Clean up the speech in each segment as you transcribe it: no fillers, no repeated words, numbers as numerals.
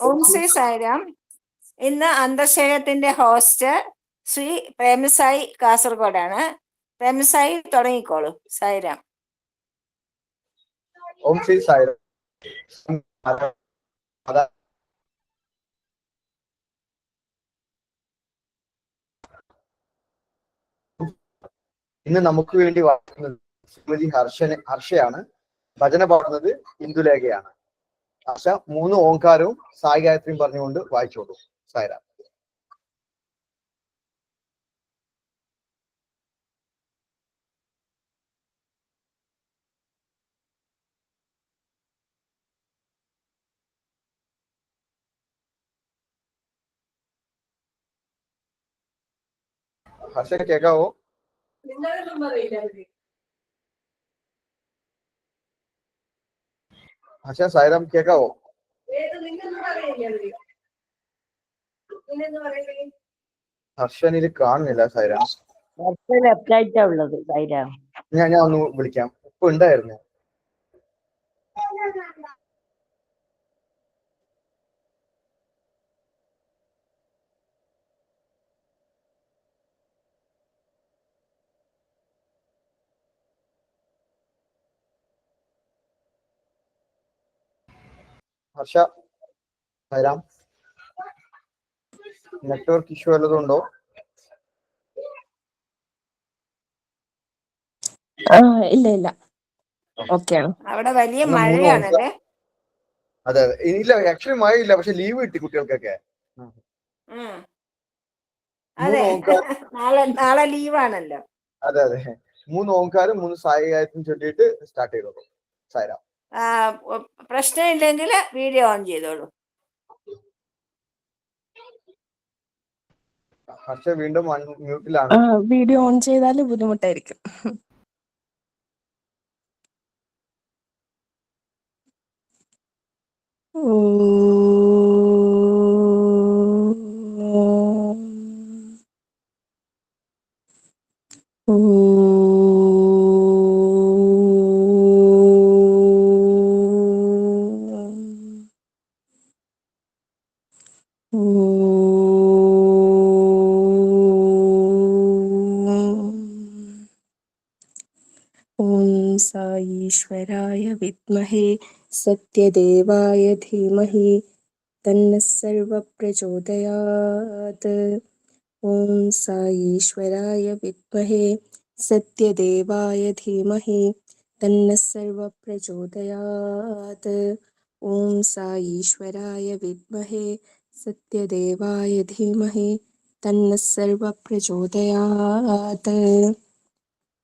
ഓം ശ്രീ സായിരാം. ഇന്ന് അന്തർശയത്തിന്റെ ഹോസ്റ്റ് ശ്രീ പ്രേമസായി കാസർഗോഡാണ്. പ്രേമസായി തുടങ്ങിക്കോളൂ. സായിരാം. ഓം ശ്രീ സായിരാം. ഇന്ന് നമുക്ക് വേണ്ടി വായിക്കുന്നത് ശ്രീമതി ഹർഷയാണ്. ഭജന പാടുന്നത് ഇന്ദുലേഖയാണ്. ഹർഷ 3 ഓംകാരവും സായി ഗായത്രിയും പറഞ്ഞുകൊണ്ട് വായിച്ചോളൂ. സായിരാം. ഹർഷ കേൾക്കാവോ? ഹർഷ സായിരാം കേൾക്കാവോ? ഹർഷനിൽ കാണുന്നില്ല സായിരാം. ഞാൻ ഒന്ന് വിളിക്കാം. ഇപ്പൊ ഉണ്ടായിരുന്നു. ഹർഷ സായിരാം, നെറ്റ്വർക്ക് ഇഷ്യൂ വല്ലതുണ്ടോ? ഇല്ല ഓക്കെയാണ്. അവിടെ വലിയ മഴയാണല്ലേ? അതെ ഇല്ല, ആക്ച്വലി മഴയില്ല, പക്ഷെ ലീവ് കിട്ടി കുട്ടികൾക്കൊക്കെ. അതെ, നാളെ ലീവാണല്ലോ. അതെ 3 ഓംകാരും 3 സായി ഗായത്രിയും ചൊല്ലിയിട്ട് സ്റ്റാർട്ട് ചെയ്തോളൂ. സായിരാം. പ്രശ്നമില്ലെങ്കിൽ വീഡിയോ ഓൺ ചെയ്തോളൂ. ഹർഷ വീണ്ടും മ്യൂട്ടിലാണ്. വീഡിയോ ഓൺ ചെയ്താൽ ബുദ്ധിമുട്ടായിരിക്കും. ഓം സായീശ്വരായ വിദ്മഹേ സത്യദേവായ ധീമഹി തന്നഃ സർവഃ പ്രചോദയാത്. ഓം സായീശ്വരായ വിദ്മഹേ സത്യദേവായ ധീമഹി തന്നഃ സർവഃ പ്രചോദയാത്. ഓം സായീശ്വരായ വിദ്മഹേ സത്യദേവായ ധീമഹി തന്നഃ സർവഃ പ്രചോദയാത്.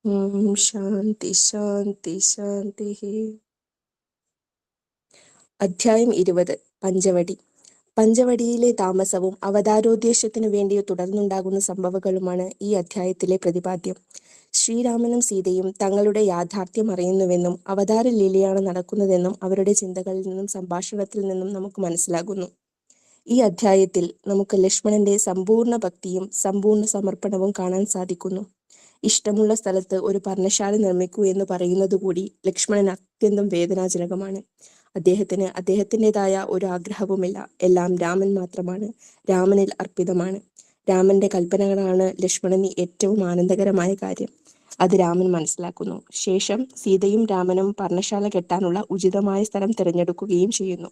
ഓം ശാന്തി ശാന്തി ശാന്തി. അധ്യായം 20. പഞ്ചവടി. പഞ്ചവടിയിലെ താമസവും അവതാരോദ്ദേശത്തിനു വേണ്ടി തുടർന്നുണ്ടാകുന്ന സംഭവങ്ങളുമാണ് ഈ അധ്യായത്തിലെ പ്രതിപാദ്യം. ശ്രീരാമനും സീതയും തങ്ങളുടെ യാഥാർത്ഥ്യം അറിയുന്നുവെന്നും അവതാര ലീലയാണ് നടക്കുന്നതെന്നും അവരുടെ ചിന്തകളിൽ നിന്നും സംഭാഷണത്തിൽ നിന്നും നമുക്ക് മനസ്സിലാകുന്നു. ഈ അധ്യായത്തിൽ നമുക്ക് ലക്ഷ്മണന്റെ സമ്പൂർണ്ണ ഭക്തിയും സമ്പൂർണ്ണ സമർപ്പണവും കാണാൻ സാധിക്കുന്നു. ഇഷ്ടമുള്ള സ്ഥലത്ത് ഒരു പർണശാല നിർമ്മിക്കൂ എന്ന് പറയുന്നതുകൂടി ലക്ഷ്മണൻ അത്യന്തം വേദനാജനകമാണ്. അദ്ദേഹത്തിന് അദ്ദേഹത്തിൻ്റെതായ ഒരു ആഗ്രഹവുമില്ല. എല്ലാം രാമൻ മാത്രമാണ്, രാമനിൽ അർപ്പിതമാണ്. രാമന്റെ കൽപ്പനകളാണ് ലക്ഷ്മണന് ഏറ്റവും ആനന്ദകരമായ കാര്യം. അത് രാമൻ മനസ്സിലാക്കുന്നു. ശേഷം സീതയും രാമനും പർണശാല കെട്ടാനുള്ള ഉചിതമായ സ്ഥലം തിരഞ്ഞെടുക്കുകയും ചെയ്യുന്നു.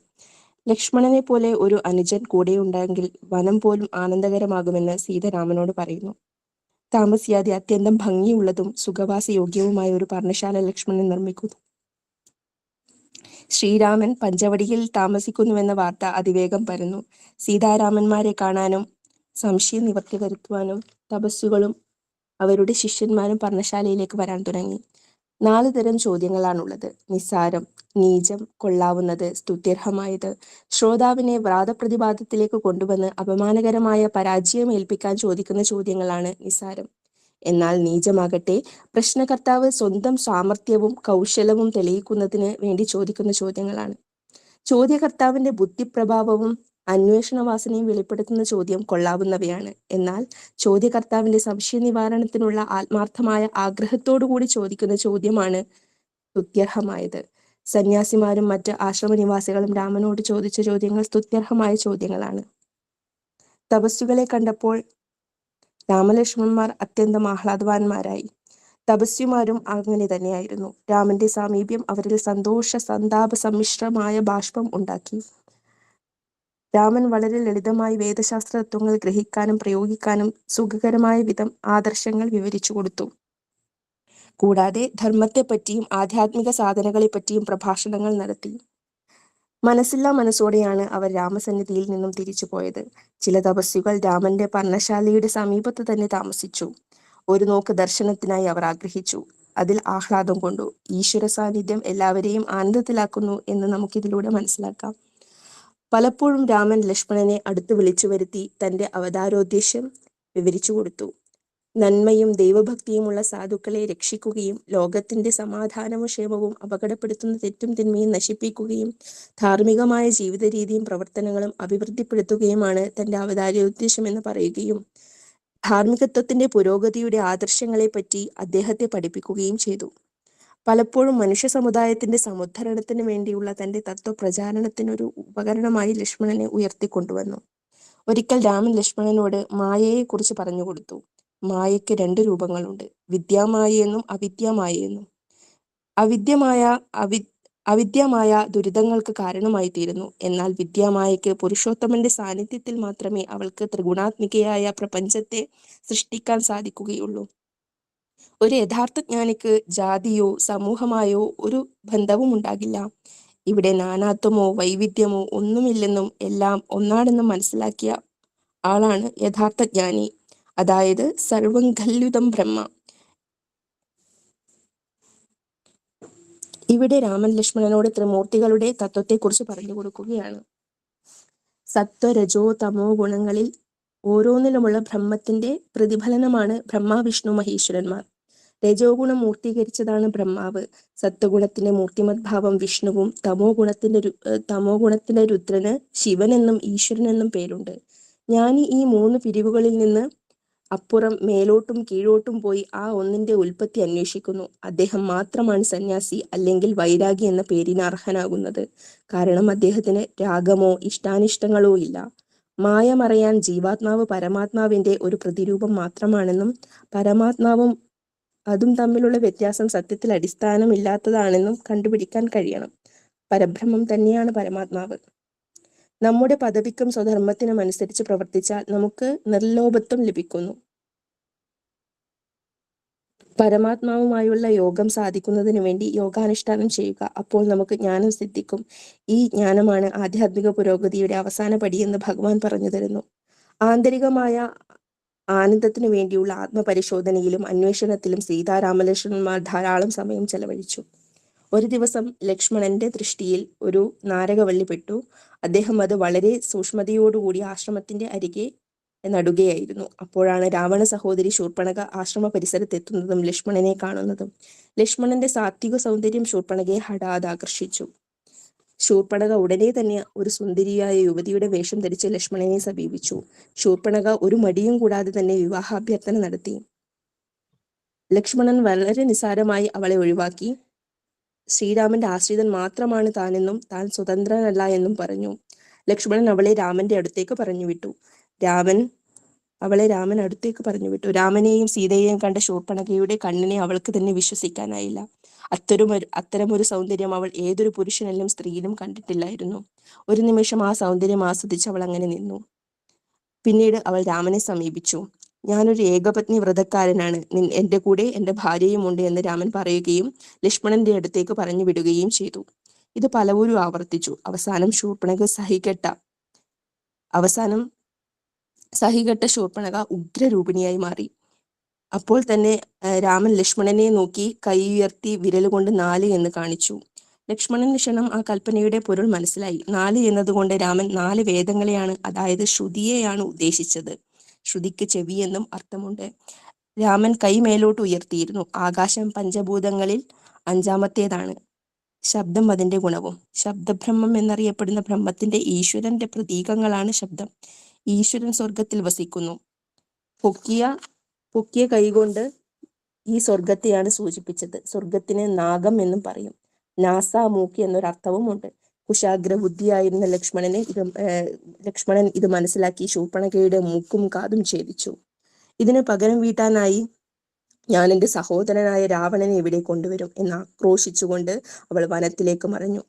ലക്ഷ്മണനെ പോലെ ഒരു അനുജൻ കൂടെയുണ്ടെങ്കിൽ വനം പോലും ആനന്ദകരമാകുമെന്ന് സീത രാമനോട് പറയുന്നു. താമസിയാതെ അത്യന്തം ഭംഗിയുള്ളതും സുഖവാസയോഗ്യവുമായ ഒരു പർണശാല ലക്ഷ്മണൻ നിർമ്മിക്കുന്നു. ശ്രീരാമൻ പഞ്ചവടിയിൽ താമസിക്കുന്നുവെന്ന വാർത്ത അതിവേഗം പരന്നു. സീതാരാമന്മാരെ കാണാനും സംശയ നിവർത്തി വരുത്തുവാനും തപസ്സുകളും അവരുടെ ശിഷ്യന്മാരും പർണശാലയിലേക്ക് വരാൻ തുടങ്ങി. 4 തരം ചോദ്യങ്ങളാണുള്ളത്: നിസ്സാരം, നീചം, കൊള്ളാവുന്നത്, സ്തുത്യർഹമായത്. ശ്രോതാവിനെ വാദപ്രതിവാദത്തിലേക്ക് കൊണ്ടുവന്ന് അപമാനകരമായ പരാജയം ഏൽപ്പിക്കാൻ ചോദിക്കുന്ന ചോദ്യങ്ങളാണ് നിസ്സാരം. എന്നാൽ നീചമാകട്ടെ, പ്രശ്നകർത്താവ് സ്വന്തം സാമർത്ഥ്യവും കൗശലവും തെളിയിക്കുന്നതിന് വേണ്ടി ചോദിക്കുന്ന ചോദ്യങ്ങളാണ്. ചോദ്യകർത്താവിന്റെ ബുദ്ധിപ്രഭാവവും അന്വേഷണവാസനയും വെളിപ്പെടുത്തുന്ന ചോദ്യം കൊള്ളാവുന്നവയാണ്. എന്നാൽ ചോദ്യകർത്താവിന്റെ സംശയ നിവാരണത്തിനുള്ള ആത്മാർത്ഥമായ ആഗ്രഹത്തോടുകൂടി ചോദിക്കുന്ന ചോദ്യമാണ് സ്തുത്യർഹമായത്. സന്യാസിമാരും മറ്റ് ആശ്രമനിവാസികളും രാമനോട് ചോദിച്ച ചോദ്യങ്ങൾ സ്തുത്യർഹമായ ചോദ്യങ്ങളാണ്. തപസ്സുകളെ കണ്ടപ്പോൾ രാമലക്ഷ്മണന്മാർ അത്യന്തം ആഹ്ലാദവാന്മാരായി. തപസ്വിമാരും അങ്ങനെ തന്നെയായിരുന്നു. രാമന്റെ സാമീപ്യം അവരിൽ സന്തോഷ സന്താപ സമ്മിശ്രമായ ബാഷ്പം ഉണ്ടാക്കി. രാമൻ വളരെ ലളിതമായി വേദശാസ്ത്ര തത്വങ്ങൾ ഗ്രഹിക്കാനും പ്രയോഗിക്കാനും സുഖകരമായ വിധം ആദർശങ്ങൾ വിവരിച്ചു കൊടുത്തു. കൂടാതെ ധർമ്മത്തെപ്പറ്റിയും ആധ്യാത്മിക സാധനകളെപ്പറ്റിയും പ്രഭാഷണങ്ങൾ നടത്തി. മനസ്സില്ലാ മനസ്സോടെയാണ് അവർ രാമസന്നിധിയിൽ നിന്നും തിരിച്ചു പോയത്. ചില തപസ്വികൾ രാമന്റെ പർണശാലയുടെ സമീപത്ത് തന്നെ താമസിച്ചു. ഒരു നോക്ക് ദർശനത്തിനായി അവർ ആഗ്രഹിച്ചു. അതിൽ ആഹ്ലാദം കൊണ്ടു. ഈശ്വര സാന്നിധ്യം എല്ലാവരെയും ആനന്ദത്തിലാക്കുന്നു എന്ന് നമുക്കിതിലൂടെ മനസ്സിലാക്കാം. പലപ്പോഴും രാമൻ ലക്ഷ്മണനെ അടുത്ത് വിളിച്ചു വരുത്തി തന്റെ അവതാരോദ്ദേശ്യം വിവരിച്ചു കൊടുത്തു. നന്മയും ദൈവഭക്തിയുമുള്ള സാധുക്കളെ രക്ഷിക്കുകയും ലോകത്തിന്റെ സമാധാനവും ക്ഷേമവും അപകടപ്പെടുത്തുന്ന തെറ്റും തിന്മയും നശിപ്പിക്കുകയും ധാർമ്മികമായ ജീവിത രീതിയും പ്രവർത്തനങ്ങളും അഭിവൃദ്ധിപ്പെടുത്തുകയുമാണ് തന്റെ അവതാരോദ്ദേശ്യം എന്ന് പറയുകയും ധാർമ്മികത്വത്തിന്റെ പുരോഗതിയുടെ ആദർശങ്ങളെപ്പറ്റി അദ്ദേഹത്തെ പഠിപ്പിക്കുകയും ചെയ്തു. പലപ്പോഴും മനുഷ്യ സമുദായത്തിന്റെ സമുദ്ധരണത്തിന് വേണ്ടിയുള്ള തന്റെ തത്വപ്രചാരണത്തിനൊരു ഉപകരണമായി ലക്ഷ്മണനെ ഉയർത്തിക്കൊണ്ടുവന്നു. ഒരിക്കൽ രാമൻ ലക്ഷ്മണനോട് മായയെക്കുറിച്ച് പറഞ്ഞുകൊടുത്തു. മായയ്ക്ക് 2 രൂപങ്ങളുണ്ട്, വിദ്യാമായയെന്നും അവിദ്യാമായയെന്നും. അവിദ്യമായ ദുരിതങ്ങൾക്ക് കാരണമായി തീരുന്നു. എന്നാൽ വിദ്യാമായയ്ക്ക് പുരുഷോത്തമന്റെ സാന്നിധ്യത്തിൽ മാത്രമേ അവൾക്ക് ത്രിഗുണാത്മികയായ പ്രപഞ്ചത്തെ സൃഷ്ടിക്കാൻ സാധിക്കുകയുള്ളൂ. ഒരു യഥാർത്ഥ ജ്ഞാനിക്ക് ജാതിയോ സമൂഹമായോ ഒരു ബന്ധവും ഉണ്ടാകില്ല. ഇവിടെ നാനാത്വമോ വൈവിധ്യമോ ഒന്നുമില്ലെന്നും എല്ലാം ഒന്നാണെന്നും മനസ്സിലാക്കിയ ആളാണ് യഥാർത്ഥ ജ്ഞാനി. അതായത് സർവം ഖല്യുതം ബ്രഹ്മ. ഇവിടെ രാമൻ ലക്ഷ്മണനോട് ത്രിമൂർത്തികളുടെ തത്വത്തെക്കുറിച്ച് പറഞ്ഞു കൊടുക്കുകയാണ്. സത്വ രജോ തമോ ഗുണങ്ങളിൽ ഓരോന്നിലുമുള്ള ബ്രഹ്മത്തിന്റെ പ്രതിഫലനമാണ് ബ്രഹ്മ വിഷ്ണു മഹേശ്വരന്മാർ. രജോ ഗുണം മൂർത്തീകരിച്ചതാണ് ബ്രഹ്മാവ്. സത്വഗുണത്തിന്റെ മൂർത്തിമദ്ഭാവം വിഷ്ണുവും തമോ ഗുണത്തിന്റെ രുദ്രന് ശിവനെന്നും ഈശ്വരനെന്നും പേരുണ്ട്. ജ്ഞാനി ഈ 3 പിരിവുകളിൽ നിന്ന് അപ്പുറം മേലോട്ടും കീഴോട്ടും പോയി ആ ഒന്നിന്റെ ഉൽപ്പത്തി അന്വേഷിക്കുന്നു. അദ്ദേഹം മാത്രമാണ് സന്യാസി അല്ലെങ്കിൽ വൈരാഗി എന്ന പേരിന് അർഹനാകുന്നത്. കാരണം അദ്ദേഹത്തിന് രാഗമോ ഇഷ്ടാനിഷ്ടങ്ങളോ ഇല്ല. മായ മറയാൻ ജീവാത്മാവ് പരമാത്മാവിന്റെ ഒരു പ്രതിരൂപം മാത്രമാണെന്നും പരമാത്മാവും അതും തമ്മിലുള്ള വ്യത്യാസം സത്യത്തിൽ അടിസ്ഥാനമില്ലാത്തതാണെന്നും കണ്ടുപിടിക്കാൻ കഴിയണം. പരബ്രഹ്മം തന്നെയാണ് പരമാത്മാവ്. നമ്മുടെ പദവിക്കും സ്വധർമ്മത്തിനും അനുസരിച്ച് പ്രവർത്തിച്ചാൽ നമുക്ക് നിർലോഭത്വം ലഭിക്കുന്നു. പരമാത്മാവുമായുള്ള യോഗം സാധിക്കുന്നതിന് വേണ്ടി യോഗാനുഷ്ഠാനം ചെയ്യുക. അപ്പോൾ നമുക്ക് ജ്ഞാനം സിദ്ധിക്കും. ഈ ജ്ഞാനമാണ് ആധ്യാത്മിക പുരോഗതിയുടെ അവസാന പടിയെന്ന് ഭഗവാൻ പറഞ്ഞു തരുന്നു. ആന്തരികമായ ആനന്ദത്തിനു വേണ്ടിയുള്ള ആത്മപരിശോധനയിലും അന്വേഷണത്തിലും സീതാരാമലക്ഷ്മണന്മാർ ധാരാളം സമയം ചെലവഴിച്ചു. ഒരു ദിവസം ലക്ഷ്മണന്റെ ദൃഷ്ടിയിൽ ഒരു നാരകവള്ളി പെട്ടു. അദ്ദേഹം അത് വളരെ സൂക്ഷ്മതയോടുകൂടി ആശ്രമത്തിന്റെ അരികെ നടുകയായിരുന്നു. അപ്പോഴാണ് രാവണ സഹോദരി ശൂർപ്പണഖ ആശ്രമ പരിസരത്തെത്തുന്നതും ലക്ഷ്മണനെ കാണുന്നതും. ലക്ഷ്മണന്റെ സാത്വിക സൗന്ദര്യം ശൂർപ്പണഖയെ ഹഠാത് ആകർഷിച്ചു. ശൂർപ്പണഖ ഉടനെ തന്നെ ഒരു സുന്ദരിയായ യുവതിയുടെ വേഷം ധരിച്ച് ലക്ഷ്മണനെ സമീപിച്ചു. ശൂർപ്പണഖ ഒരു മടിയും കൂടാതെ തന്നെ വിവാഹാഭ്യർത്ഥന നടത്തി. ലക്ഷ്മണൻ വളരെ നിസ്സാരമായി അവളെ ഒഴിവാക്കി. ശ്രീരാമന്റെ ആശ്രിതൻ മാത്രമാണ് താനെന്നും താൻ സ്വതന്ത്രനല്ല എന്നും പറഞ്ഞു. ലക്ഷ്മണൻ അവളെ രാമന്റെ അടുത്തേക്ക് പറഞ്ഞുവിട്ടു. രാമനെയും സീതയെയും കണ്ട ശൂർപ്പണഖയുടെ കണ്ണിനെ അവൾക്ക് തന്നെ വിശ്വസിക്കാനായില്ല. അത്തരമൊരു സൗന്ദര്യം അവൾ ഏതൊരു പുരുഷനിലും സ്ത്രീയിലും കണ്ടിട്ടില്ലായിരുന്നു. ഒരു നിമിഷം ആ സൗന്ദര്യം ആസ്വദിച്ച് അവൾ അങ്ങനെ നിന്നു. പിന്നീട് അവൾ രാമനെ സമീപിച്ചു. ഞാനൊരു ഏകപത്നി വ്രതക്കാരനാണ്. എന്റെ കൂടെ എന്റെ ഭാര്യയും ഉണ്ട് എന്ന് രാമൻ പറയുകയും ലക്ഷ്മണന്റെ അടുത്തേക്ക് പറഞ്ഞു വിടുകയും ചെയ്തു. ഇത് പലവരും ആവർത്തിച്ചു. അവസാനം സഹികെട്ട ശൂർപ്പണഖ ഉഗ്രരൂപിണിയായി മാറി. അപ്പോൾ തന്നെ രാമൻ ലക്ഷ്മണനെ നോക്കി കൈ ഉയർത്തി വിരലുകൊണ്ട് 4 എന്ന് കാണിച്ചു. ലക്ഷ്മണന് ക്ഷണം ആ കൽപ്പനയുടെ പൊരുൾ മനസ്സിലായി. 4 എന്നതുകൊണ്ട് രാമൻ 4 വേദങ്ങളെയാണ്, അതായത് ശ്രുതിയെയാണ് ഉദ്ദേശിച്ചത്. ശ്രുതിക്ക് ചെവി എന്നും അർത്ഥമുണ്ട്. രാമൻ കൈ മേലോട്ട് ഉയർത്തിയിരുന്നു. ആകാശം പഞ്ചഭൂതങ്ങളിൽ 5ാമത്തേതാണ്. ശബ്ദം അതിന്റെ ഗുണവും. ശബ്ദബ്രഹ്മം എന്നറിയപ്പെടുന്ന ബ്രഹ്മത്തിന്റെ ഈശ്വരന്റെ പ്രതീകങ്ങളാണ് ശബ്ദം. ഈശ്വരൻ സ്വർഗത്തിൽ വസിക്കുന്നു. പൊക്കിയ കൈകൊണ്ട് ഈ സ്വർഗത്തെയാണ് സൂചിപ്പിച്ചത്. സ്വർഗത്തിന് നാഗം എന്നും പറയും. നാസാമൂക്കി എന്നൊരർത്ഥവുമുണ്ട്. കുശാഗ്രബുദ്ധിയായിരുന്ന ലക്ഷ്മണൻ ഇത് മനസ്സിലാക്കി ശൂർപ്പണഖയുടെ മൂക്കും കാതും ഛേദിച്ചു. ഇതിന് പകരം വീട്ടാനായി ഞാൻ എൻ്റെ സഹോദരനായ രാവണനെ ഇവിടെ കൊണ്ടുവരും എന്നാക്രോശിച്ചുകൊണ്ട് അവൾ വനത്തിലേക്ക് മറഞ്ഞു.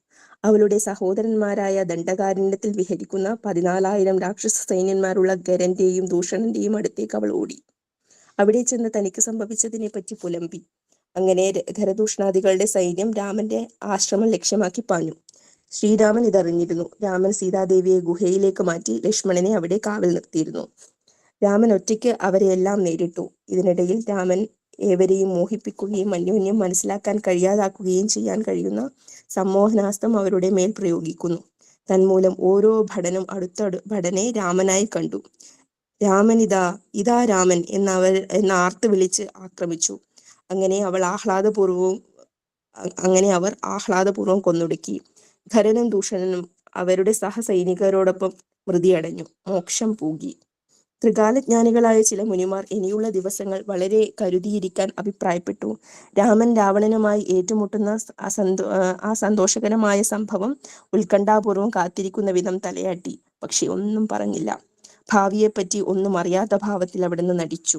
അവളുടെ സഹോദരന്മാരായ ദണ്ഡകാരണ്യത്തിൽ വിഹരിക്കുന്ന 14,000 രാക്ഷസ സൈന്യന്മാരുള്ള ഗരന്റെയും ദൂഷണന്റെയും അടുത്തേക്ക് അവൾ ഓടി. അവിടെ ചെന്ന് തനിക്ക് സംഭവിച്ചതിനെ പറ്റി പുലമ്പി. അങ്ങനെ ഖരദൂഷണാദികളുടെ സൈന്യം രാമന്റെ ആശ്രമം ലക്ഷ്യമാക്കി പാഞ്ഞു. ശ്രീരാമൻ ഇതറിഞ്ഞിരുന്നു. രാമൻ സീതാദേവിയെ ഗുഹയിലേക്ക് മാറ്റി ലക്ഷ്മണനെ അവിടെ കാവൽ നിർത്തിയിരുന്നു. രാമൻ ഒറ്റയ്ക്ക് അവരെയെല്ലാം നേരിട്ടു. ഇതിനിടയിൽ രാമൻ ഏവരെയും മോഹിപ്പിക്കുകയും അന്യോന്യം മനസ്സിലാക്കാൻ കഴിയാതാക്കുകയും ചെയ്യാൻ കഴിയുന്ന സമ്മോഹനാസ്ത്രം അവരുടെ മേൽ പ്രയോഗിക്കുന്നു. തന്മൂലം ഓരോ ഭടനും അടുത്ത ഭടനെ രാമനായി കണ്ടു. രാമൻ ഇതാ രാമൻ എന്നാർത്ത് വിളിച്ച് ആക്രമിച്ചു. അങ്ങനെ അവർ ആഹ്ലാദപൂർവം കൊന്നൊടുക്കി. ഖരനും ദൂഷണനും അവരുടെ സഹസൈനികരോടൊപ്പം മൃതിയടഞ്ഞു, മോക്ഷം പൂകി. ത്രികാലജ്ഞാനികളായ ചില മുനിമാർ ഇനിയുള്ള ദിവസങ്ങൾ വളരെ കരുതിയിരിക്കാൻ അഭിപ്രായപ്പെട്ടു. രാമൻ രാവണനുമായി ഏറ്റുമുട്ടുന്ന ആ സന്തോഷകരമായ സംഭവം ഉത്കണ്ഠാപൂർവം കാത്തിരിക്കുന്ന വിധം തലയാട്ടി. പക്ഷെ ഒന്നും പറഞ്ഞില്ല. ഭാവിയെപ്പറ്റി ഒന്നും അറിയാത്ത ഭാവത്തിൽ അവിടുന്ന് നടിച്ചു.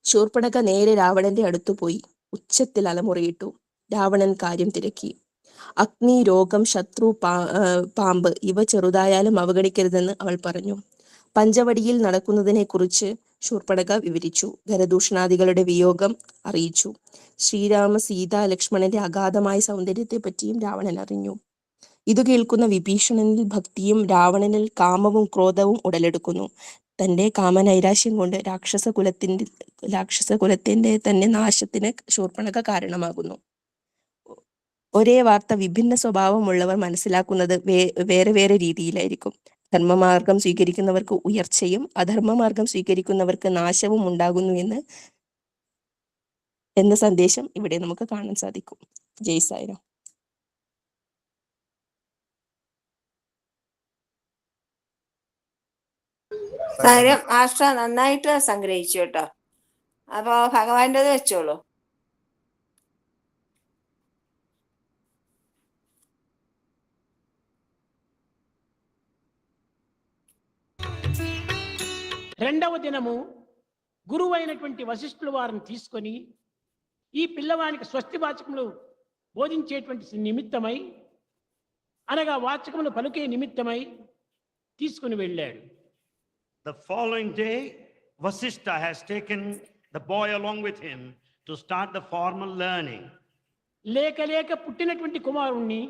ശൂർപ്പണഖ നേരെ രാവണന്റെ അടുത്തു പോയി ഉച്ചത്തിൽ അലമുറയിട്ടു. രാവണൻ കാര്യം തിരക്കി. അഗ്നി, രോഗം, ശത്രു, പാമ്പ് ഇവ ചെറുതായാലും അവഗണിക്കരുതെന്ന് അവൾ പറഞ്ഞു. പഞ്ചവടിയിൽ നടക്കുന്നതിനെ കുറിച്ച് ശൂർപ്പണഖ വിവരിച്ചു. ഖരദൂഷണാദികളുടെ വിയോഗം അറിയിച്ചു. ശ്രീരാമ, സീത, ലക്ഷ്മണന്റെ അഗാധമായ സൗന്ദര്യത്തെ പറ്റിയും രാവണൻ അറിഞ്ഞു. ഇത് കേൾക്കുന്ന വിഭീഷണനിൽ ഭക്തിയും രാവണനിൽ കാമവും ക്രോധവും ഉടലെടുക്കുന്നു. തന്റെ കാമനൈരാശ്യം കൊണ്ട് രാക്ഷസകുലത്തിന്റെ തന്നെ നാശത്തിന് ശൂർപ്പണഖ കാരണമാകുന്നു. ഒരേ വാർത്ത വിഭിന്ന സ്വഭാവമുള്ളവർ മനസ്സിലാക്കുന്നത് വേറെ വേറെ രീതിയിലായിരിക്കും. ധർമ്മമാർഗം സ്വീകരിക്കുന്നവർക്ക് ഉയർച്ചയും അധർമ്മമാർഗം സ്വീകരിക്കുന്നവർക്ക് നാശവും ഉണ്ടാകുന്നു എന്ന സന്ദേശം ഇവിടെ നമുക്ക് കാണാൻ സാധിക്കും. ജയ് സായിരാം. സാരം ആഷ്ട്ര നന്നായിട്ട് സംഗ്രഹിച്ചു കേട്ടോ. അപ്പൊ ഭഗവാന്റേത് വെച്ചോളൂ. రెండవ దినము గురువు అయినటువంటి వశిష్ఠుల వారిని తీసుకొని ఈ పిల్లవానికి స్వస్తి వాచకములు బోధించేటువంటి నిమిత్తమై అనగా వాచకములు పలుకే నిమిత్తమై తీసుకుని వెళ్ళాడు. The following day, Vasishtha has taken the boy along with him to start the formal learning. లేక లేక పుట్టినటువంటి కుమారుణ్ణి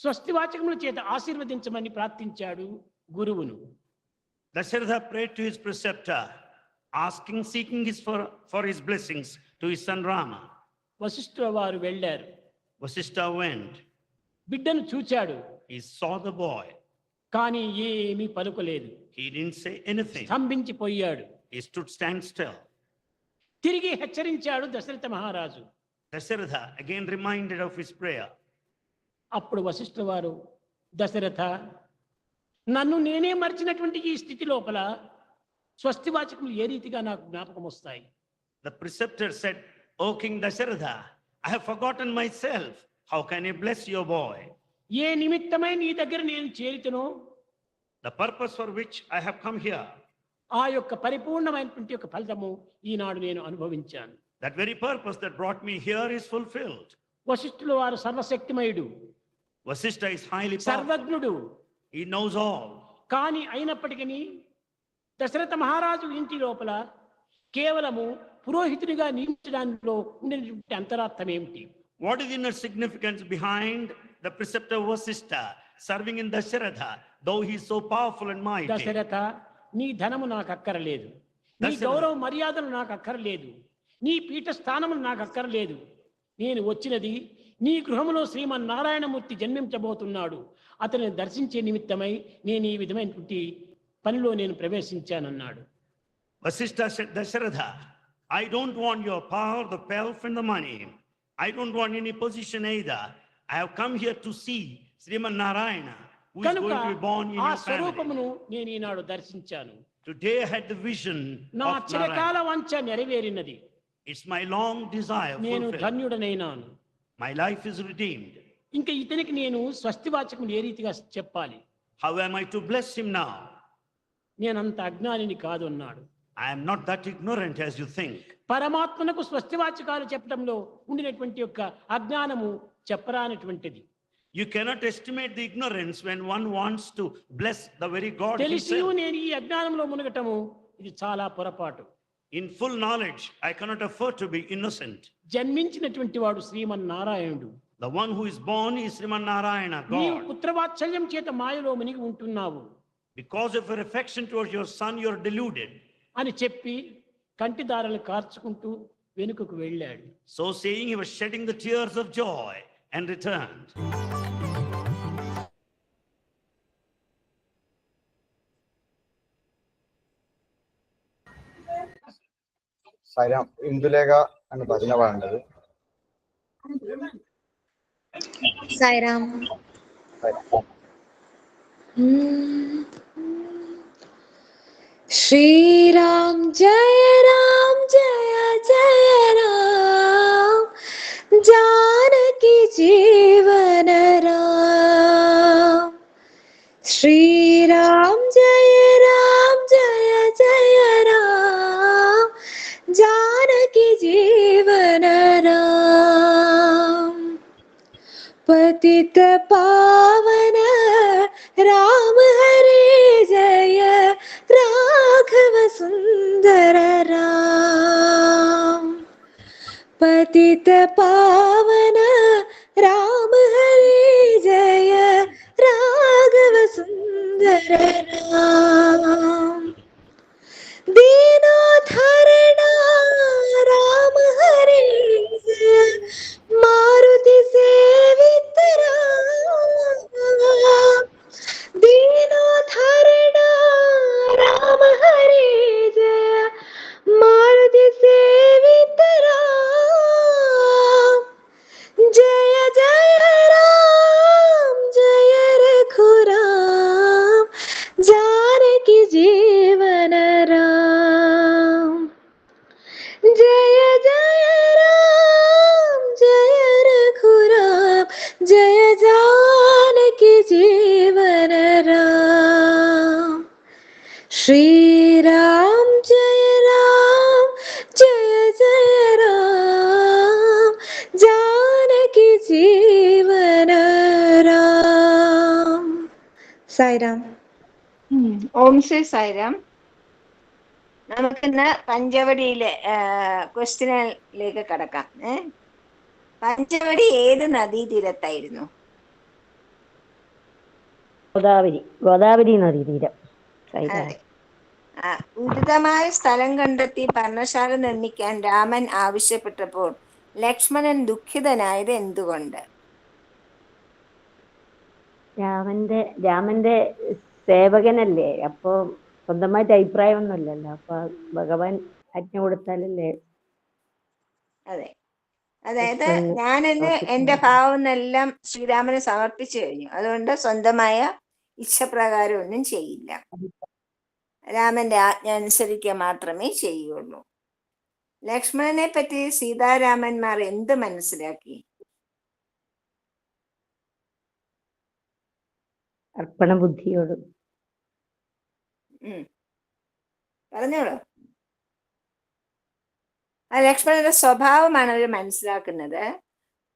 స్వస్తి వాచకముల చేత ఆశీర్వదించమని ప్రార్థించాడు గురువును. Dasharatha prayed to his preceptor, seeking for his blessings to his son Rama. వశిష్ఠుల వారు వెళ్ళారు. Vasishtha went. బిడ్డను చూచాడు. He saw the boy. కానీ ఏమీ పలుకలేదు. He didn't say anything. స్తంభించిపోయాడు. He stood still. తిరిగి హెచ్చరించాడు దశరథ మహారాజు. Dasharatha again reminded of his prayer. అప్పుడు వశిష్ఠుల వారు, దశరథ, నన్ను నేనే మర్చినటువంటి ఈ స్థితి లోపల స్వస్తి వాచకములు ఏ రీతిగా నాకు జ్ఞాపకం వస్తాయి? The preceptor said, "O King Dasharatha, I have forgotten myself. How can I bless your boy?" ఏ నిమిత్తమై నీ దగ్గర నేను చేరితనో, The purpose for which I have come here, ఆ యొక్క పరిపూర్ణమైనటువంటి యొక్క ఫలితము ఈనాడు నేను అనుభవించాను. that very purpose that brought me here is fulfilled. వశిష్ఠుల వారు సర్వశక్తిమయుడు, Vasishtha is highly powerful. సర్వజ్ఞుడు. He knows all. కానీ అయినప్పటికీ దశరథ మహారాజు ఇంటి లోపల కేవలము పురోహితుడిగా నియమించడంలో ఉండేటువంటి అంతరార్థం ఏమిటి? What is the inner significance behind the preceptor Vasishtha serving in Dasharatha, though he is so powerful and mighty? Dasharatha, నీ ధనము నాకు అక్కరలేదు, నీ దశరథ. గౌరవ మర్యాదలు నాకు అక్కరలేదు, నీ పీఠ స్థానములు నాకు అక్కరలేదు. నేను వచ్చినది నీ గృహములో శ్రీమన్నారాయణమూర్తి జన్మించబోతున్నాడు, అతని దర్శించే నిమిత్తమై నేను ఈ విధమైనటువంటి పనిలో నేను ప్రవేశించానన్నాడు. Vasishtha said, Dasharatha, I don't want your power, the pelf and the money. I don't want any position either. I have come here to see Sriman Narayana, who is కనుక going to be born in ఆ your family. స్వరూపమును నేను ఈనాడు దర్శించాను. Today I had the vision నా of చిరకాల Narayana. వాంఛ నెరవేరినది. It's my long desire నేను fulfilled. ధన్యుడనైనాను. My life is redeemed. ఇంకా ఇతనికి నేను స్వస్తివాచకం ఏ రీతిగా చెప్పాలి? How am I to bless him now? నేనంత అజ్ఞానిని కాదు అన్నాడు. I am not that ignorant as you think. పరమాత్మనకు స్వస్తివాచకాలు చెప్పడంలో ఉండినటువంటి యొక్క అజ్ఞానము చెప్పరానటువంటిది. You cannot estimate the ignorance when one wants to bless the very God తెలిసి himself. నేను ఈ అజ్ఞానంలో మునగటము ఇది చాలా పొరపాటు. In full knowledge, I cannot afford to be innocent. జన్మించినటువంటి వాడు శ్రీమన్నారాయణుడు. The one who is born is Sriman Narayana, నీవు God. పుత్రవాత్సల్యం చేత మాయలో మునిగి ఉంటున్నావు Because of your affection towards your son, you are deluded. అని చెప్పి కంటిదారలు కార్చుకుంటూ వెనుకకు వెళ్ళాడు. So saying, he was shedding the tears of joy and returned. Sai Ram, Indulekha എന്ന് ഭജന പാടേണ്ടത്. സായിരാം. ശ്രീരാം ജയ രാം ജയ ജയ രാം ജാനകി ജീവന രാം. ശ്രീരാം ജയ രാം ജയ ജയ രാം ജാനകി ജീവന രാം. पतित पावन राम हरे जय राघव सुंदर राम. पतित पावन राम हरे जय राघव सुंदर राम. दीनोद्धरणा राम हरे जय मारुति सेवित राम. दीनोद्धरणा राम हरे जय मारुति सेवित राम. जय जय राम जय रघुराम जानकी जीवन राम. जय जय राम जय रघुराम जय जानकी जीवन राम. श्री राम जय राम जानकी जीवन राम. साईराम. ഓം ശ്രീ സായിരാം. നമുക്കിന്ന് പഞ്ചവടിയിലെ ക്വസ്റ്റ്യനിലേക്ക് കടക്കാം. പഞ്ചവടി ഏത് നദീതീരത്തായിരുന്നു? ഗോദാവരി നദീതീരം. അതെ. ഉചിതമായ സ്ഥലം കണ്ടെത്തി പർണശാല നിർമ്മിക്കാൻ രാമൻ ആവശ്യപ്പെട്ടപ്പോൾ ലക്ഷ്മണൻ ദുഃഖിതനായത് എന്തുകൊണ്ട്? രാമന്റെ സേവകനല്ലേ, അപ്പൊ സ്വന്തമായിട്ട് അഭിപ്രായമൊന്നുമില്ലല്ലോ, അപ്പൊ ഭഗവാൻ ആജ്ഞ കൊടുത്താലല്ലേ. അതെ, അതായത് ഞാനെന്ന് എന്റെ ഭാവമെന്നെല്ലാം ശ്രീരാമന് സമർപ്പിച്ചു കഴിഞ്ഞു, അതുകൊണ്ട് സ്വന്തമായ ഇച്ഛപ്രകാരം ഒന്നും ചെയ്യില്ല, രാമന്റെ ആജ്ഞ അനുസരിക്കുക മാത്രമേ ചെയ്യുള്ളൂ. ലക്ഷ്മണനെ പറ്റി സീതാരാമന്മാർ എന്ത് മനസ്സിലാക്കി? അർപ്പണ ബുദ്ധിയോട്. പറഞ്ഞോളൂ. ആ ലക്ഷ്മണന്റെ സ്വഭാവമാണ് അവർ മനസ്സിലാക്കുന്നത്.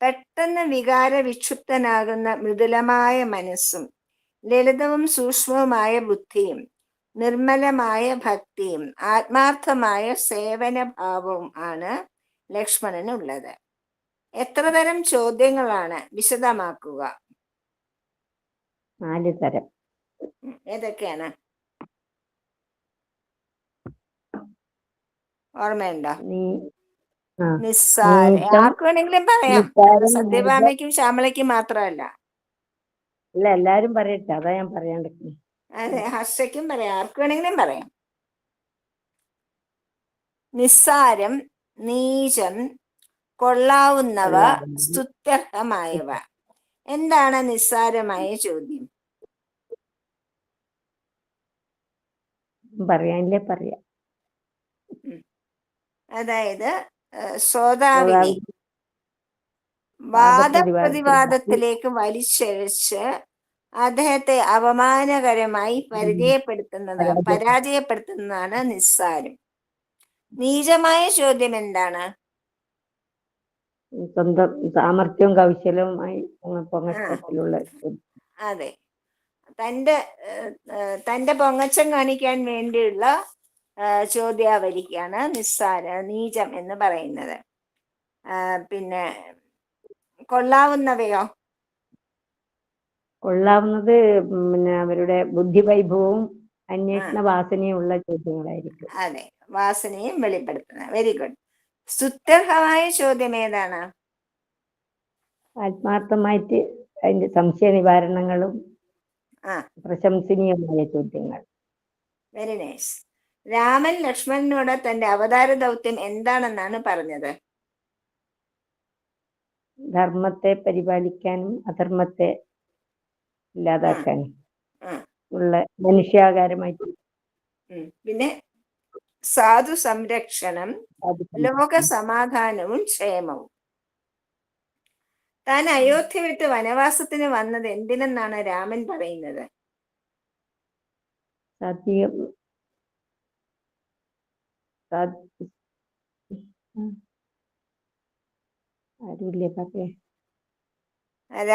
പെട്ടെന്ന് വികാര വിക്ഷുപ്തനാകുന്ന മൃദുലമായ മനസ്സും ലളിതവും സൂക്ഷ്മവുമായ ബുദ്ധിയും നിർമ്മലമായ ഭക്തിയും ആത്മാർത്ഥമായ സേവനഭാവവും ആണ് ലക്ഷ്മണനുള്ളത്. എത്ര തരം ചോദ്യങ്ങളാണ്? വിശദമാക്കുക. 4 തരം. ഏതൊക്കെയാണ്? ഓർമ്മയുണ്ടോ? നിസ്സാര, ആർക്ക് വേണമെങ്കിലും പറയാം, സത്യഭാമയ്ക്കും ശ്യാമളയ്ക്കും മാത്രമല്ല. ഇല്ല, എല്ലാരും പറയട്ടെ, അതാ ഞാൻ പറയാണ്ടിരിക്കുന്നു. അതെ, ഹർഷയ്ക്കും പറയാം, ആർക്ക് വേണമെങ്കിലും പറയാം. നിസ്സാരം, നീചം, കൊള്ളാവുന്നവ, സ്തുത്യർഹമായവ. എന്താണ് നിസ്സാരമായ ചോദ്യം? പറയാനില്ലേ, പറയാം. അതായത് ശ്രോതാവിനെ വാദപ്രതിവാദത്തിലേക്ക് വലിച്ചഴച്ച് അദ്ദേഹത്തെ അപമാനകരമായി പരാജയപ്പെടുത്തുന്നതാണ് നിസ്സാരം. നീചമായ ചോദ്യം എന്താണ്? സ്വന്തം സാമർത്ഥ്യവും കൗശലവുമായി പൊങ്ങച്ചത്തിലുള്ള അതെ, തന്റെ പൊങ്ങച്ചം കാണിക്കാൻ വേണ്ടിയുള്ള ചോദ്യാവലിക്കാണ് നീചം എന്ന് പറയുന്നത്. പിന്നെ കൊള്ളാവുന്നവയോ? കൊള്ളാവുന്നത് പിന്നെ അവരുടെ ബുദ്ധിവൈഭവവും അന്വേഷണ വാസനയുള്ള ചോദ്യങ്ങളായിരിക്കും. അതെ, വാസനയും വെളിപ്പെടുത്തുന്ന. Very good. സ്തുത്യർഹമായ ചോദ്യം ഏതാണ്? ആത്മാർത്ഥമായിട്ട് അതിന്റെ സംശയ നിവാരണങ്ങളും പ്രശംസനീയമായ ചോദ്യങ്ങൾ. Very nice. രാമൻ ലക്ഷ്മണനോട് തന്റെ അവതാര ദൗത്യം എന്താണെന്നാണ് പറഞ്ഞത്? ധർമ്മത്തെ പരിപാലിക്കാനും അധർമ്മത്തെ ഇല്ലാതാക്കാനും ഉള്ള മനുഷ്യാകാരമായിട്ട്. പിന്നെ സാധു സംരക്ഷണം, ലോക സമാധാനവും ക്ഷേമവും. താൻ അയോധ്യ വിട്ട് വനവാസത്തിന് വന്നത് എന്തിനെന്നാണ് രാമൻ പറയുന്നത്?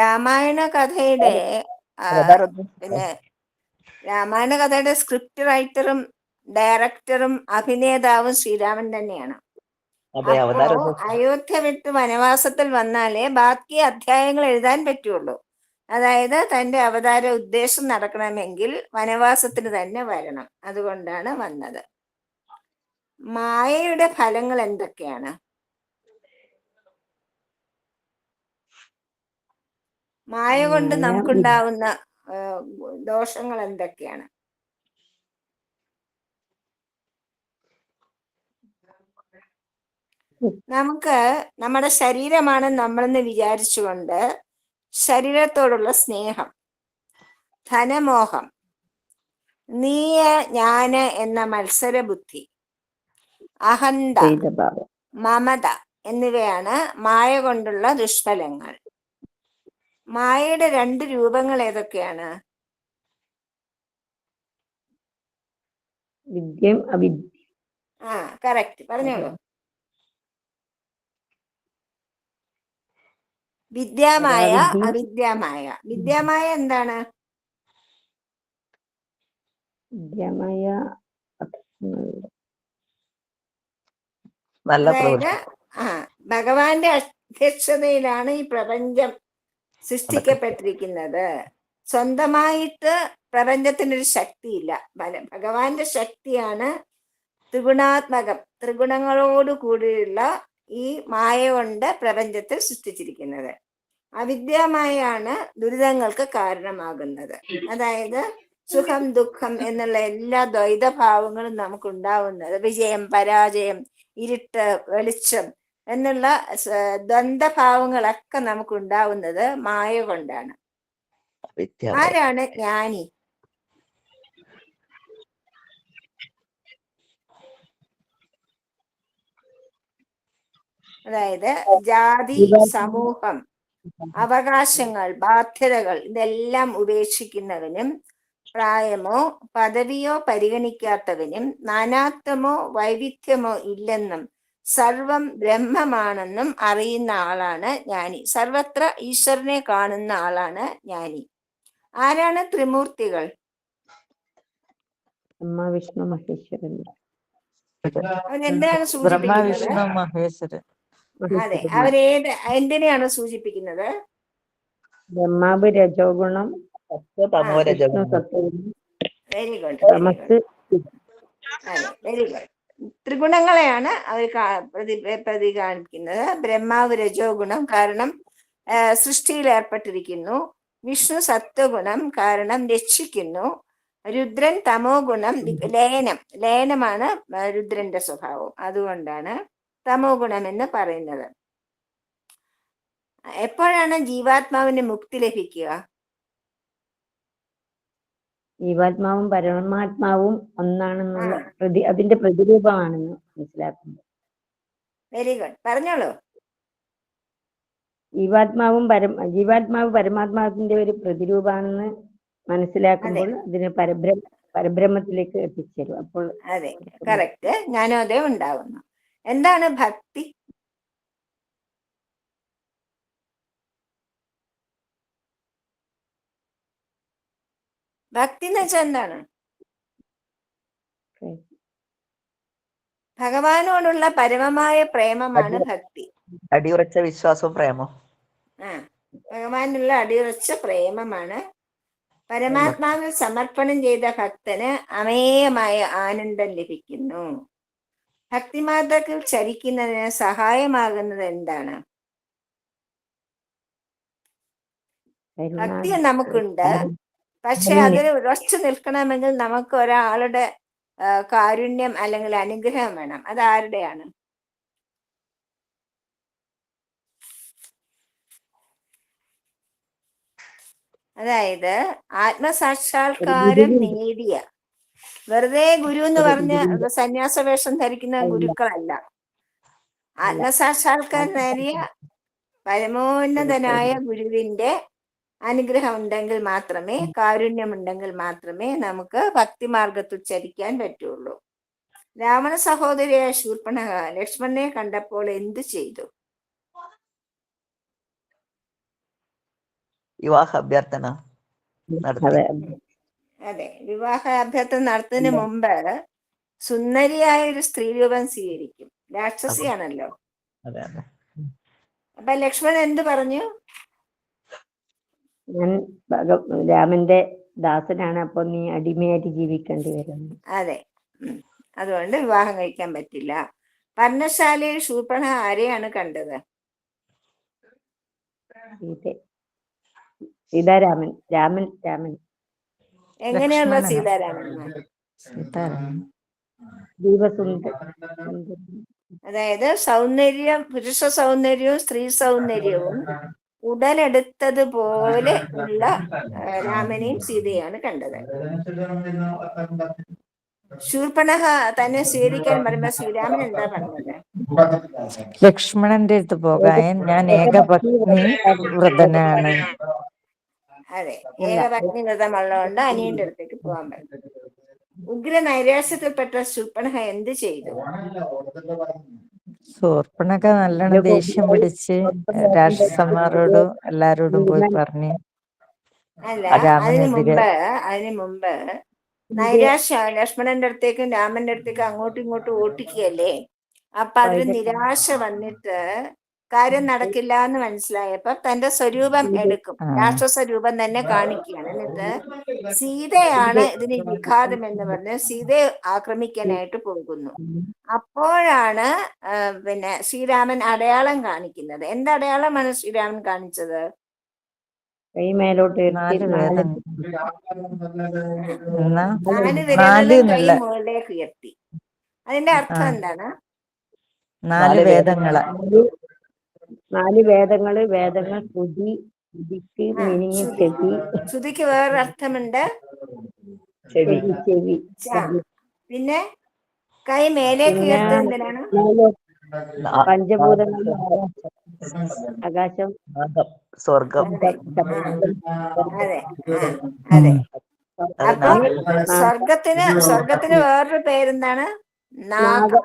രാമായണ കഥയുടെ സ്ക്രിപ്റ്റ് റൈറ്ററും ഡയറക്ടറും അഭിനേതാവും ശ്രീരാമൻ തന്നെയാണ്. അപ്പോ അയോധ്യ വിട്ട് വനവാസത്തിൽ വന്നാലേ ബാക്കി അധ്യായങ്ങൾ എഴുതാൻ പറ്റുള്ളൂ. അതായത് തന്റെ അവതാര ഉദ്ദേശം നടക്കണമെങ്കിൽ വനവാസത്തിന് തന്നെ വരണം. അതുകൊണ്ടാണ് വന്നത്. മായയുടെ ഫലങ്ങൾ എന്തൊക്കെയാണ്? മായ കൊണ്ട് നമുക്കുണ്ടാവുന്ന ദോഷങ്ങൾ എന്തൊക്കെയാണ്? നമുക്ക് നമ്മുടെ ശരീരമാണ് നമ്മളെന്ന് വിചാരിച്ചുകൊണ്ട് ശരീരത്തോടുള്ള സ്നേഹം, ധനമോഹം, നീയ ഞാന് എന്ന മത്സര ബുദ്ധി, അഹന്ത, മമത എന്നിവയാണ് മായ കൊണ്ടുള്ള ദുഷ്ഫലങ്ങൾ. മായയുടെ 2 രൂപങ്ങൾ ഏതൊക്കെയാണ്? വിദ്യം അവിദ്യ. കറക്റ്റ്, പറഞ്ഞോളൂ. വിദ്യാമായ, അവിദ്യാമായ. വിദ്യാമായ എന്താണ്? വിദ്യാമായ അതായത് ഭഗവാന്റെ അധ്യക്ഷതയിലാണ് ഈ പ്രപഞ്ചം സൃഷ്ടിക്കപ്പെട്ടിരിക്കുന്നത്. സ്വന്തമായിട്ട് പ്രപഞ്ചത്തിനൊരു ശക്തിയില്ല. ഭഗവാന്റെ ശക്തിയാണ് ത്രിഗുണാത്മകം, ത്രിഗുണങ്ങളോട് കൂടിയുള്ള ഈ മായ കൊണ്ട് പ്രപഞ്ചത്തെ സൃഷ്ടിച്ചിരിക്കുന്നത്. അവിദ്യാമായാണ് ദുരിതങ്ങൾക്ക് കാരണമാകുന്നത്. അതായത് സുഖം, ദുഃഖം എന്നുള്ള എല്ലാ ദ്വൈതഭാവങ്ങളും നമുക്കുണ്ടാവുന്നത്, വിജയം, പരാജയം, ഇരുട്ട്, വെളിച്ചം എന്നുള്ള ദ്വന്ദ്ഭാവങ്ങളൊക്കെ നമുക്കുണ്ടാവുന്നത് മായ കൊണ്ടാണ്. ആരാണ് ജ്ഞാനി? അതായത് ജാതി, സമൂഹം, അവകാശങ്ങൾ, ബാധ്യതകൾ ഇതെല്ലാം ഉപേക്ഷിക്കുന്നവനും പ്രായമോ പദവിയോ പരിഗണിക്കാത്തവനും നാനാത്വമോ വൈവിധ്യമോ ഇല്ലെന്നും സർവം ബ്രഹ്മമാണെന്നും അറിയുന്ന ആളാണ് ജ്ഞാനി. സർവത്ര ഈശ്വരനെ കാണുന്ന ആളാണ് ജ്ഞാനി. ആരാണ് ത്രിമൂർത്തികൾ? ബ്രഹ്മ, വിഷ്ണു, മഹേശ്വരൻ. അവരെന്താണ് സൂചിപ്പിക്കുന്നത്? അതെ, എന്തിനെയാണ് സൂചിപ്പിക്കുന്നത്? ബ്രഹ്മാവ് രജോ ഗുണം, വെരി ഗുഡ്. അതെ, വെരി ഗുഡ്. ത്രിഗുണങ്ങളെയാണ് അവർ പ്രതികാണിക്കുന്നത്. ബ്രഹ്മാവ് രജോ ഗുണം, കാരണം സൃഷ്ടിയിൽ ഏർപ്പെട്ടിരിക്കുന്നു. വിഷ്ണു സത്വഗുണം, കാരണം രക്ഷിക്കുന്നു. രുദ്രൻ തമോ ഗുണം, ലയനമാണ് രുദ്രന്റെ സ്വഭാവം. അതുകൊണ്ടാണ് തമോ ഗുണം എന്ന് പറയുന്നത്. എപ്പോഴാണ് ജീവാത്മാവിന് മുക്തി ലഭിക്കുക? ജീവാത്മാവും പരമാത്മാവും ഒന്നാണെന്നുള്ള അതിന്റെ പ്രതിരൂപമാണെന്ന് മനസ്സിലാക്കുന്നത്. വെരി ഗുഡ്, പറഞ്ഞോളൂ. ജീവാത്മാവ് പരമാത്മാവിന്റെ ഒരു പ്രതിരൂപാണെന്ന് മനസ്സിലാക്കുമ്പോൾ അതിന് പരബ്രഹ്മത്തിലേക്ക് എത്തിച്ചേരും. അപ്പോൾ അതെ, കറക്റ്റ്. ജ്ഞാനോദയം ഉണ്ടാകുന്നു. എന്താണ് ഭക്തി? ഭക്തി എന്ന് വെച്ചാൽ എന്താണ്? ഭഗവാനോടുള്ള പരമമായ പ്രേമമാണ് ഭക്തി. അടിയുറച്ച വിശ്വാസവും പ്രേമവും. ഭഗവാനുള്ള അടിയുറച്ച പ്രേമമാണ്. പരമാത്മാവിൽ സമർപ്പണം ചെയ്ത ഭക്തന് അമേയമായ ആനന്ദം ലഭിക്കുന്നു. ഭക്തിമാർഗത്തിൽ ചരിക്കുന്നതിന് സഹായമാകുന്നത് എന്താണ്? ഭക്തി നമുക്കുണ്ട്, പക്ഷെ അതിൽ ഉറച്ചു നിൽക്കണമെങ്കിൽ നമുക്ക് ഒരാളുടെ കാരുണ്യം അല്ലെങ്കിൽ അനുഗ്രഹം വേണം. അത് ആരുടെയാണ്? അതായത് ആത്മസാക്ഷാത്കാരം നേടിയ, വെറുതെ ഗുരു എന്ന് പറഞ്ഞ് സന്യാസ വേഷം ധരിക്കുന്ന ഗുരുക്കളല്ല. ആത്മസാക്ഷാത്കാരം നേടിയ പരമോന്നതനായ ഗുരുവിന്റെ അനുഗ്രഹം ഉണ്ടെങ്കിൽ മാത്രമേ, കാരുണ്യം ഉണ്ടെങ്കിൽ മാത്രമേ നമുക്ക് ഭക്തിമാർഗത്തിൽ ചരിക്കാൻ പറ്റുള്ളൂ. രാവണ സഹോദരിയായ ശൂർപ്പണഖ ലക്ഷ്മണനെ കണ്ടപ്പോൾ എന്തു ചെയ്തു? വിവാഹ അഭ്യർത്ഥന നടത്തി. അതെ, വിവാഹ അഭ്യർത്ഥന നടത്തുന്നതിന് മുമ്പ് സുന്ദരിയായ ഒരു സ്ത്രീ രൂപം സ്വീകരിക്കും. രാക്ഷസിയാണല്ലോ. അപ്പൊ ലക്ഷ്മണൻ എന്ത് പറഞ്ഞു? ഞാൻ രാമന്റെ ദാസനാണ്, അപ്പൊ നീ അടിമയായിട്ട് ജീവിക്കേണ്ടി വരും. അതെ, അതുകൊണ്ട് വിവാഹം കഴിക്കാൻ പറ്റില്ല. പർണശാലയിൽ ശൂർപ്പണ ആരെയാണ് കണ്ടത്? സീതാരാമൻ. എങ്ങനെയുള്ള സീതാരാമൻ? അതായത് സൗന്ദര്യം, പുരുഷ സൗന്ദര്യവും സ്ത്രീ സൗന്ദര്യവും ഉടലെടുത്തതുപോലെ ഉള്ള രാമനെയും സീതയാണ് കണ്ടത്. ശൂർപ്പണഖ തന്നെ സ്വീകരിക്കാൻ പറയുമ്പോ ശ്രീരാമൻ എന്താ പറഞ്ഞത്? ലക്ഷ്മണന്റെ അടുത്ത് പോകാൻ ഞാൻ ഏകപത്നി വ്രതനാണ്. അതെ, ഏകപത്നി വ്രതമുള്ളതുകൊണ്ട് അനിയന്റെ അടുത്തേക്ക് പോകാൻ പറ്റും. ഉഗ്ര നൈരാശ്യത്തിൽപ്പെട്ട ശൂർപ്പണഖ എന്ത് ചെയ്തു? ശൂർപ്പണഖ നല്ലോണം ദേഷ്യം പിടിച്ച് രാക്ഷസന്മാരോടും എല്ലാരോടും പോയി പറഞ്ഞു. അല്ല, അതിനു മുമ്പ് നൈരാശ്യ ലക്ഷ്മണന്റെ അടുത്തേക്കും രാമന്റെ അടുത്തേക്കും അങ്ങോട്ടും ഇങ്ങോട്ടും ഓട്ടിക്കുകയല്ലേ. അപ്പൊ അതിൽ നിരാശ വന്നിട്ട് കാര്യം നടക്കില്ല എന്ന് മനസ്സിലായപ്പോ തന്റെ സ്വരൂപം എടുക്കും, രാക്ഷസ രൂപം തന്നെ കാണിക്കുകയാണ്. എന്നിട്ട് സീതയാണ് ഇതിന് വിഘാതം എന്ന് പറഞ്ഞ് സീതയെ ആക്രമിക്കാനായിട്ട് പോകുന്നു. അപ്പോഴാണ് പിന്നെ ശ്രീരാമൻ അടയാളം കാണിക്കുന്നത്. എന്തടയാളമാണ് ശ്രീരാമൻ കാണിച്ചത്? കൈ മേലോട്ട് 4 വിരലുകളും കൈ മുകളിലേക്ക് ഉയർത്തി. അതിന്റെ അർത്ഥം എന്താണ്? 4 വേദങ്ങള്. 4 വേദങ്ങൾ ശ്രുതിക്ക് മീനിങ് ചെവി. ശ്രുതിക്ക് വേറൊരു അർത്ഥമുണ്ട്, ചെവി. പിന്നെ കൈ മേലേക്ക് ഉയർത്തി എന്തിനാണ്? പഞ്ചഭൂതങ്ങൾ, ആകാശം, സ്വർഗം. അതെ, അതെ. അപ്പൊ സ്വർഗത്തിന് വേറൊരു പേരെന്താണ്? നാഗം.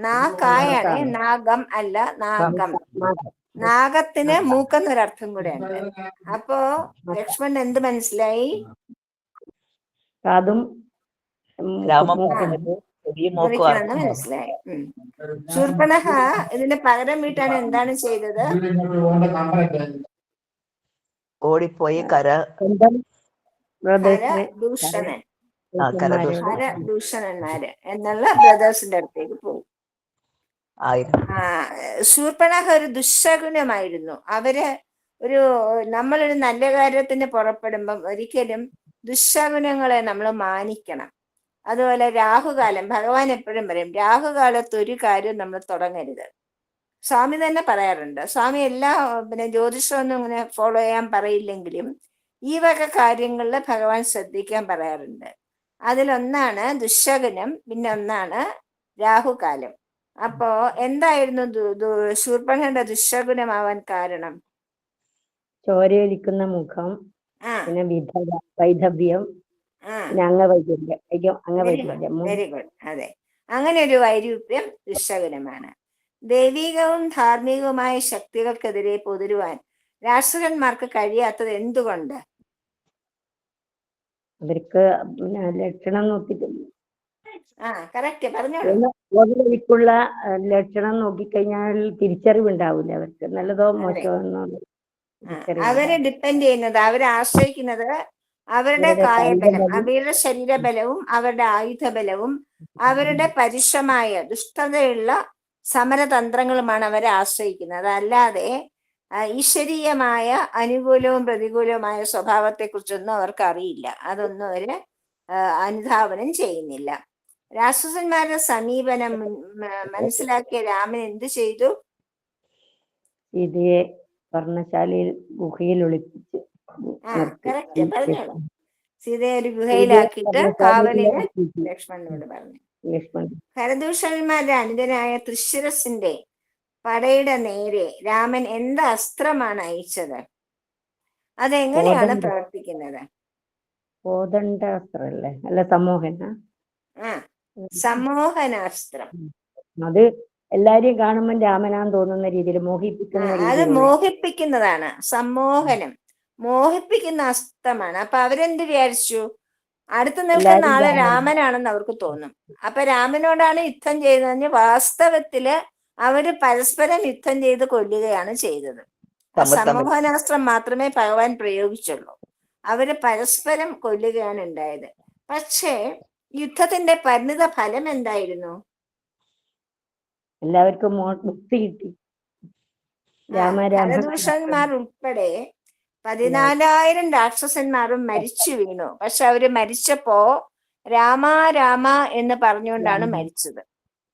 നാഗായാണ്, നാഗം അല്ല, നാഗം. നാഗത്തിന് മൂക്കെന്നൊരർത്ഥം കൂടെ ഉണ്ട്. അപ്പോ ലക്ഷ്മണൻ എന്ത് മനസ്സിലായി? അതും മുറിക്കണമെന്ന് മനസ്സിലായി. ശൂർപ്പണഖ ഇതിന് പകരം വീട്ടാൻ എന്താണ് ചെയ്തത്? ഓടിപ്പോയി ദൂഷണന്മാര് എന്നുള്ള ബ്രദേഴ്സിന്റെ അടുത്തേക്ക് പോകും. ശൂർപ്പണഖ ഒരു ദുശകുനമായിരുന്നു. നമ്മളൊരു നല്ല കാര്യത്തിന് പുറപ്പെടുമ്പം ഒരിക്കലും ദുശകുനങ്ങളെ നമ്മൾ മാനിക്കണം. അതുപോലെ രാഹുകാലം, ഭഗവാൻ എപ്പോഴും പറയും രാഹുകാലത്ത് ഒരു കാര്യം നമ്മൾ തുടങ്ങരുത്. സ്വാമി തന്നെ പറയാറുണ്ട്. സ്വാമി എല്ലാ ജ്യോതിഷമൊന്നും ഇങ്ങനെ ഫോളോ ചെയ്യാൻ പറയില്ലെങ്കിലും ഈ വക കാര്യങ്ങളിൽ ഭഗവാൻ ശ്രദ്ധിക്കാൻ പറയാറുണ്ട്. അതിലൊന്നാണ് ദുശകുനം, പിന്നെ ഒന്നാണ് രാഹുകാലം. അപ്പോ എന്തായിരുന്നു ശൂർപ്പണഖയുടെ ദുശകുനമാവാൻ കാരണം? ചോരയൊലിക്കുന്ന മുഖം, ആ പിന്നെ വൈധവ്യം, ആ പിന്നെ അംഗവൈകല്യം. Very good. അതെ, അങ്ങനെ ഒരു വൈരൂപ്യം ദുശകുനമാണ്. ദൈവികവും ധാർമ്മികവുമായ ശക്തികൾക്കെതിരെ പൊതിരുവാൻ രാഷ്ട്രകന്മാർക്ക് കഴിയാത്തത് എന്തുകൊണ്ട്? അവർക്ക് പിന്നെ ലക്ഷണം നോക്കിയിട്ട് കറക്റ്റ് പറഞ്ഞോളൂ. ഓടിക്കുള്ള ലക്ഷണം നോക്കിക്കഴിഞ്ഞാൽ തിരിച്ചറിവുണ്ടാവില്ല അവർക്ക്, നല്ലതോ മോശമോ അവരെ ഡിപ്പെൻഡ് ചെയ്യുന്നത്, അവരെ ആശ്രയിക്കുന്നത് അവരുടെ കായബലം, അവരുടെ ശരീരബലവും അവരുടെ ആയുധബലവും അവരുടെ പരുഷമായ ദുഷ്ടതയുള്ള സമരതന്ത്രങ്ങളുമാണ് അവരെ ആശ്രയിക്കുന്നത്. അല്ലാതെ ഈശ്വരീയമായ അനുകൂലവും പ്രതികൂലവുമായ സ്വഭാവത്തെ കുറിച്ചൊന്നും അവർക്ക് അറിയില്ല. അതൊന്നും അവര് അനുധാവനം ചെയ്യുന്നില്ല. രാക്ഷസന്മാരുടെ സമീപനം മനസ്സിലാക്കിയ രാമൻ എന്ത് ചെയ്തു? സീതയെ വർണ്ണശാലയിൽ ഗുഹയിൽ ഒളിപ്പിച്ച് കറക്റ്റ് പറഞ്ഞോളൂ. സീതയെ ഒരു ഗുഹയിലാക്കിയിട്ട് കാവലിന് ലക്ഷ്മണനോട് പറഞ്ഞു. ഖരദൂഷണന്മാരുടെ അനിതനായ തൃശ്ശിരസിന്റെ പടയുടെ നേരെ രാമൻ എന്ത് അസ്ത്രമാണ് അയച്ചത്? അതെങ്ങനെയാണ് പ്രവർത്തിക്കുന്നത്? കോദണ്ഡാസ്ത്രല്ലേ, അല്ല സമോഹന? സമോഹനാസ്ത്രം. അത് എല്ലാരെയും കാണുമ്പോൾ രാമനാന്ന് തോന്നുന്ന രീതിയിൽ മോഹിപ്പിക്കുന്ന അത് മോഹിപ്പിക്കുന്നതാണ് സമ്മോഹനം, മോഹിപ്പിക്കുന്ന അസ്ത്രമാണ്. അപ്പൊ അവരെന്ത് വിചാരിച്ചു? അടുത്ത് നിൽക്കുന്ന ആള് രാമനാണെന്ന് അവർക്ക് തോന്നും. അപ്പൊ രാമനോടാണ് യുദ്ധം ചെയ്യുന്നതെന്ന് വാസ്തവത്തില് അവര് പരസ്പരം യുദ്ധം ചെയ്ത് കൊല്ലുകയാണ് ചെയ്തത്. സമ്മോഹനാസ്ത്രം മാത്രമേ ഭഗവാൻ പ്രയോഗിച്ചുള്ളൂ. അവര് പരസ്പരം കൊല്ലുകയാണ് ഉണ്ടായത്. പക്ഷേ യുദ്ധത്തിന്റെ പരിണിത ഫലം എന്തായിരുന്നു? എല്ലാവർക്കും മുക്തി കിട്ടി. ഖരദൂഷണന്മാർ ഉൾപ്പെടെ 14,000 രാക്ഷസന്മാരും മരിച്ചു വീണു. പക്ഷെ അവര് മരിച്ചപ്പോ രാമ രാമ എന്ന് പറഞ്ഞുകൊണ്ടാണ് മരിച്ചത്.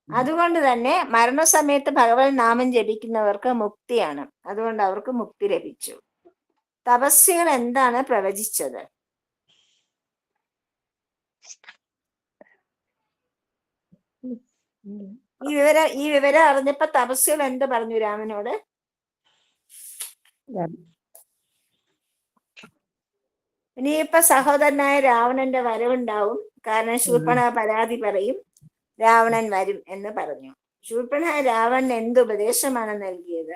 അതുകൊണ്ട് തന്നെ മരണസമയത്ത് ഭഗവാൻ നാമം ജപിക്കുന്നവർക്ക് മുക്തിയാണ്. അതുകൊണ്ട് അവർക്ക് മുക്തി ലഭിച്ചു. തപസ്വികൾ എന്താണ് പ്രവചിച്ചത്? ഈ വിവരം അറിഞ്ഞപ്പോ തപസ്വികൾ എന്ത് പറഞ്ഞു രാമനോട്? ഇനിയിപ്പൊ സഹോദരനായ രാവണന്റെ വരവുണ്ടാവും. കാരണം ശൂർപ്പണ പരാതി പറയും, രാവണൻ വരും എന്ന് പറഞ്ഞു. ശൂർപ്പണ രാവണൻ എന്ത് ഉപദേശമാണ് നൽകിയത്?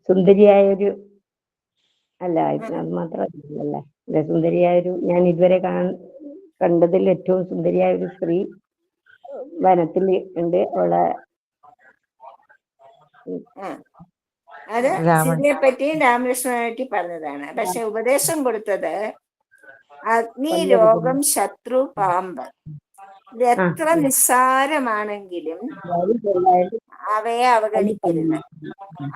സുന്ദരിയായൊരു അല്ല, അത് മാത്രമല്ല, സുന്ദരിയായൊരു, ഞാൻ ഇതുവരെ കണ്ടതിൽ ഏറ്റവും സുന്ദരിയായ ഒരു സ്ത്രീ വനത്തിൽ ഉണ്ട്. അവളെ അത് സീതയെ പറ്റിയും രാമകൃഷ്ണനെ പറ്റി പറഞ്ഞതാണ്. പക്ഷെ ഉപദേശം കൊടുത്തത് അഗ്നി, രോഗം, ശത്രു, പാമ്പ്, ഇത് എത്ര നിസ്സാരമാണെങ്കിലും അവയെ അവഗണിക്കരുത്.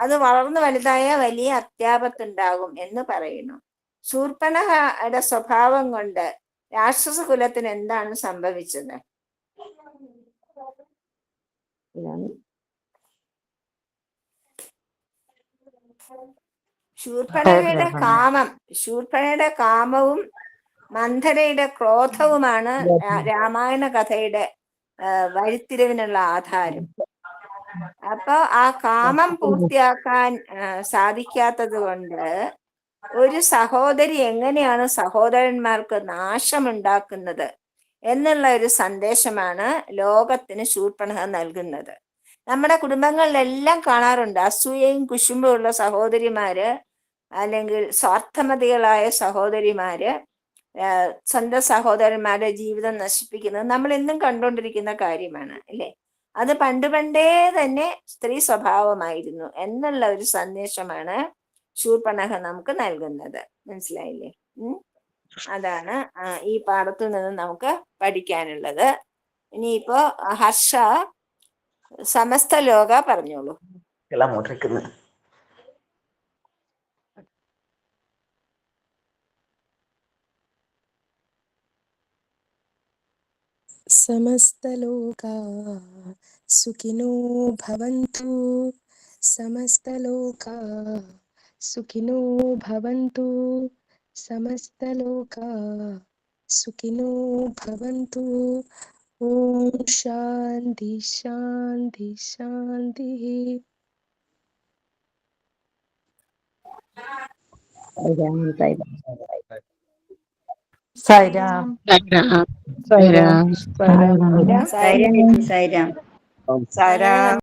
അത് വളർന്നു വലുതായ വലിയ അത്യാപത്തുണ്ടാകും എന്ന് പറയുന്നു. ശൂർപ്പണഖയുടെ സ്വഭാവം കൊണ്ട് രാക്ഷസ കുലത്തിന് എന്താണ് സംഭവിച്ചത്? ശൂർപ്പണയുടെ കാമവും മന്ധരയുടെ ക്രോധവുമാണ് രാമായണ കഥയുടെ വഴിത്തിരിവിനുള്ള ആധാരം. അപ്പൊ ആ കാമം പൂർത്തിയാക്കാൻ സാധിക്കാത്തത് കൊണ്ട് ഒരു സഹോദരി എങ്ങനെയാണ് സഹോദരന്മാർക്ക് നാശമുണ്ടാക്കുന്നത് എന്നുള്ള ഒരു സന്ദേശമാണ് ലോകത്തിന് ശൂർപ്പണഖ നൽകുന്നത്. നമ്മുടെ കുടുംബങ്ങളിലെല്ലാം കാണാറുണ്ട് അസൂയയും കുശുമ്പും ഉള്ള സഹോദരിമാര്, അല്ലെങ്കിൽ സ്വാർത്ഥമതികളായ സഹോദരിമാര് സ്വന്തം സഹോദരന്മാരുടെ ജീവിതം നശിപ്പിക്കുന്നത് നമ്മൾ എന്നും കണ്ടുകൊണ്ടിരിക്കുന്ന കാര്യമാണ്, അല്ലേ? അത് പണ്ടേ തന്നെ സ്ത്രീ സ്വഭാവമായിരുന്നു എന്നുള്ള ഒരു സന്ദേശമാണ് ശൂർപ്പണഖ നമുക്ക് നൽകുന്നത്. മനസ്സിലായില്ലേ? അതാണ് ഈ പാഠത്തിൽ നിന്ന് നമുക്ക് പഠിക്കാനുള്ളത്. ഇനിയിപ്പോ ഹർഷ സമസ്ത ലോക പറഞ്ഞോളൂ. സമസ്തലോകാ സുഖിനോ ഭവന്തു, സമസ്തലോകാ സുഖിനോ ഭവന്തു, സമസ്തലോകാ സുഖിനോ ഭവന്തു. ഓം ശാന്തി ശാന്തി ശാന്തി. സൈറാം സൈറാം. സൈറാം. സൈറാം. സായിരാം. സൈറാം.